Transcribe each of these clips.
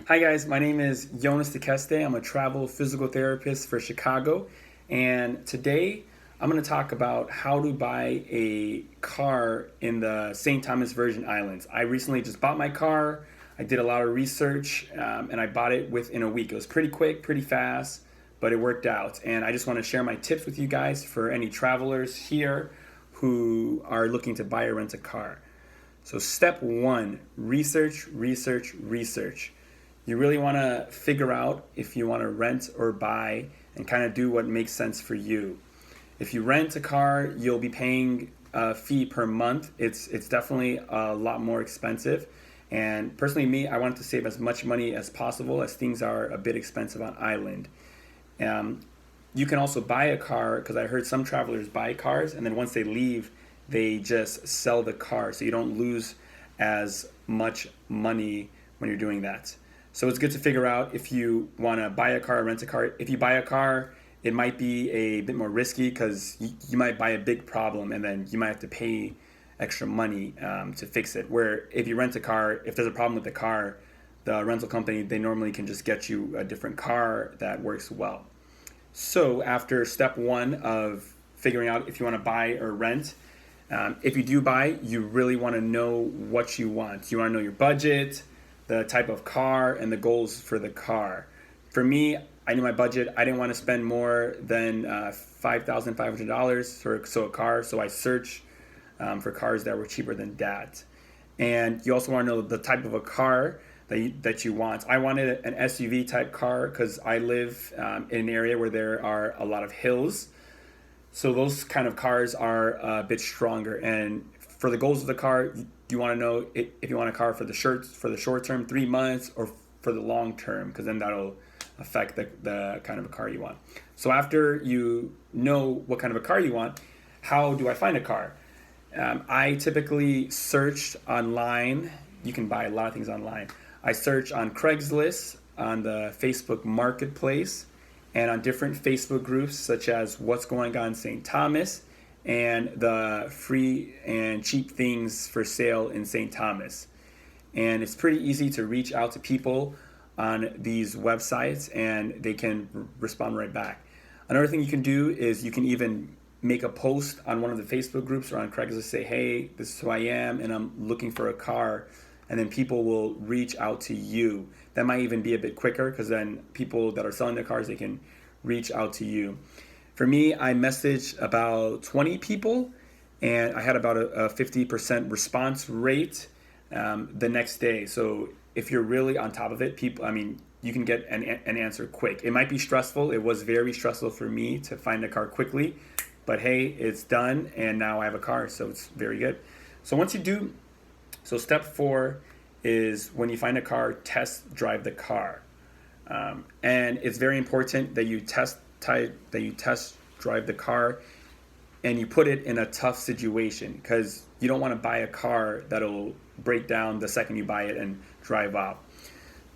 Hi guys, my name is Jonas DeKeste. I'm a travel physical therapist for Chicago, and today I'm going to talk about how to buy a car in the St. Thomas Virgin Islands. I recently just bought my car. I did a lot of research, and I bought it within a week. It was pretty quick, pretty fast, but it worked out. And I just want to share my tips with you guys for any travelers here who are looking to buy or rent a car. So step one, research, research, research. You really want to figure out if you want to rent or buy and kind of do what makes sense for you. If you rent a car, you'll be paying a fee per month. It's definitely a lot more expensive. And personally, me, I wanted to save as much money as possible as things are a bit expensive on island. Um, you can also buy a car because I heard some travelers buy cars and then once they leave, they just sell the car. So you don't lose as much money when you're doing that. So it's good to figure out if you want to buy a car or rent a car. If you buy a car, it might be a bit more risky because you might buy a big problem and then you might have to pay extra money to fix it. Where if you rent a car, if there's a problem with the car, the rental company, they normally can just get you a different car that works well. So after step one of figuring out if you want to buy or rent, if you do buy, you really want to know what you want. You want to know your budget, the type of car, and the goals for the car. For me, I knew my budget. I didn't want to spend more than $5,500 for a car, so I searched for cars that were cheaper than that. And you also want to know the type of a car that you want. I wanted an SUV type car because I live in an area where there are a lot of hills. So those kind of cars are a bit stronger. And for the goals of the car, you want to know if you want a car for the short term, 3 months, or for the long term, because then that'll affect the kind of a car you want. So after you know what kind of a car you want, how do I find a car? I typically searched online. You can buy a lot of things online. I search on Craigslist, on the Facebook Marketplace, and on different Facebook groups such as What's Going On St. Thomas and the free and cheap things for sale in St. Thomas. And it's pretty easy to reach out to people on these websites and they can respond right back. Another thing you can do is you can even make a post on one of the Facebook groups or on Craigslist, say, hey, this is who I am and I'm looking for a car. And then people will reach out to you. That might even be a bit quicker because then people that are selling their cars, they can reach out to you. For me, I messaged about 20 people and I had about a 50% response rate the next day. So if you're really on top of it, you can get an answer quick. It might be stressful. It was very stressful for me to find a car quickly, but hey, it's done and now I have a car, so it's very good. So step four is when you find a car, test drive the car. And it's very important that you test drive the car and you put it in a tough situation because you don't want to buy a car that'll break down the second you buy it and drive off.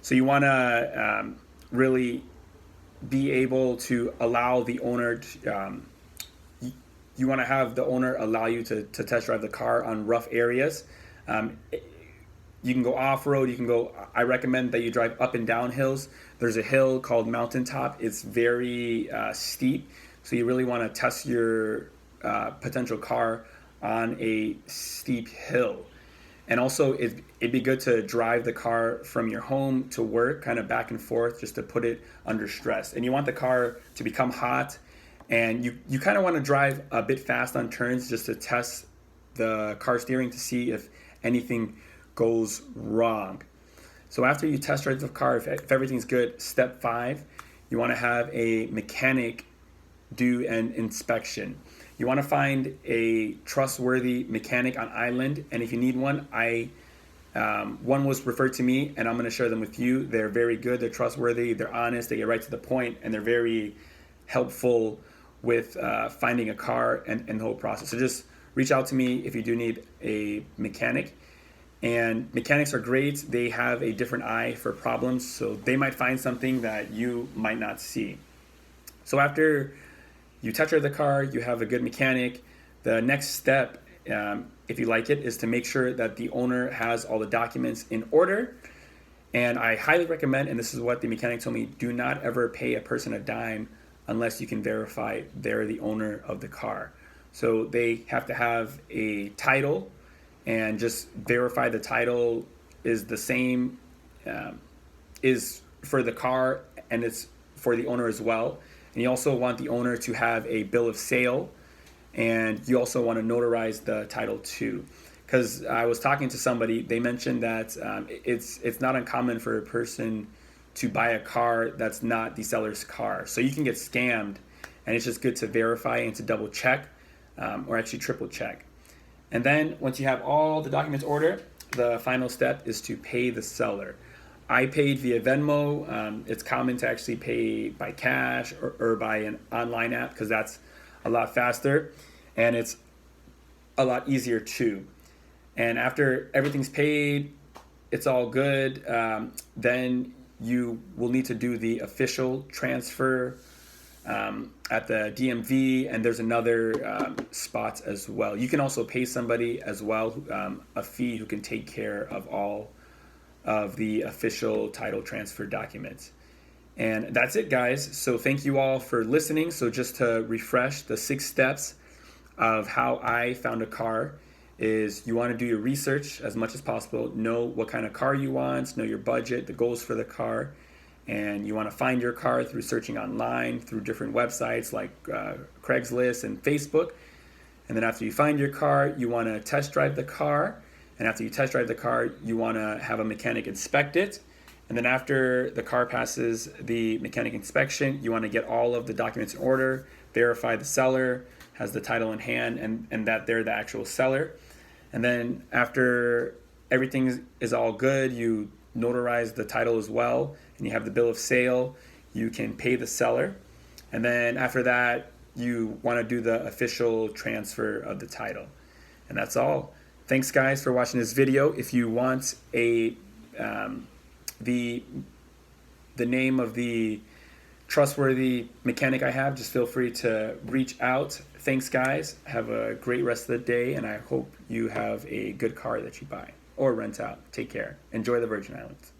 So you want to really be able to allow the owner you want to have the owner allow you to test drive the car on rough areas. You can go off-road, I recommend that you drive up and down hills. There's a hill called Mountaintop. It's very steep, so you really want to test your potential car on a steep hill. And also, it'd be good to drive the car from your home to work, kind of back and forth, just to put it under stress. And you want the car to become hot, and you kind of want to drive a bit fast on turns just to test the car steering to see if anything goes wrong. So after you test drive the car, if everything's good, step 5, you want to have a mechanic do an inspection. You want to find a trustworthy mechanic on island, and if you need one, one was referred to me, and I'm going to share them with you. They're very good, they're trustworthy, they're honest, they get right to the point, and they're very helpful with finding a car and the whole process. So just reach out to me if you do need a mechanic. And mechanics are great. They have a different eye for problems, so they might find something that you might not see. So after you test drive the car, you have a good mechanic. The next step, if you like it, is to make sure that the owner has all the documents in order. And I highly recommend, and this is what the mechanic told me, do not ever pay a person a dime unless you can verify they're the owner of the car. So they have to have a title and just verify the title is the same, is for the car and it's for the owner as well. And you also want the owner to have a bill of sale, and you also want to notarize the title too. Because I was talking to somebody, they mentioned that it's not uncommon for a person to buy a car that's not the seller's car. So you can get scammed, and it's just good to verify and to double check, or actually triple check. And then once you have all the documents ordered, the final step is to pay the seller. I paid via Venmo. It's common to actually pay by cash or by an online app because that's a lot faster and it's a lot easier too. And after everything's paid, it's all good. Then you will need to do the official transfer at the DMV, and there's another spots as well. You can also pay somebody as well, a fee, who can take care of all of the official title transfer documents. And that's it, guys. So thank you all for listening. So just to refresh, the 6 steps of how I found a car is you want to do your research as much as possible, know what kind of car you want, know your budget, the goals for the car, and you want to find your car through searching online, through different websites like Craigslist and Facebook. And then after you find your car, you want to test drive the car. And after you test drive the car, you want to have a mechanic inspect it. And then after the car passes the mechanic inspection, you want to get all of the documents in order, verify the seller has the title in hand and that they're the actual seller. And then after everything is all good, you notarize the title as well, and you have the bill of sale, you can pay the seller. And then after that, you want to do the official transfer of the title. And that's all. Thanks, guys, for watching this video. If you want the name of the trustworthy mechanic I have, just feel free to reach out. Thanks, guys. Have a great rest of the day, and I hope you have a good car that you buy or rent out. Take care. Enjoy the Virgin Islands.